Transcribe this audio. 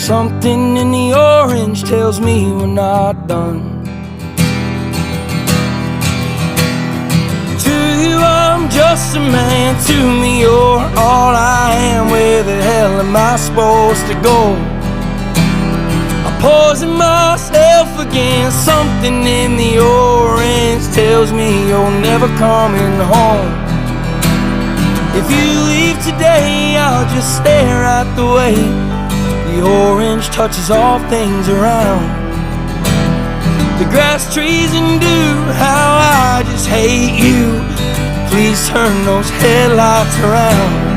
Something in the orange tells me we're not done. To you I'm just a man, to me you're all I am. Where the hell am I supposed to go? I'm poisoning myself again. Something in the orange tells me you're never coming home. If you leave today, I'll just stare at the way the orange touches all things around. The grass, trees, and dew, how I just hate you. Please turn those headlights around.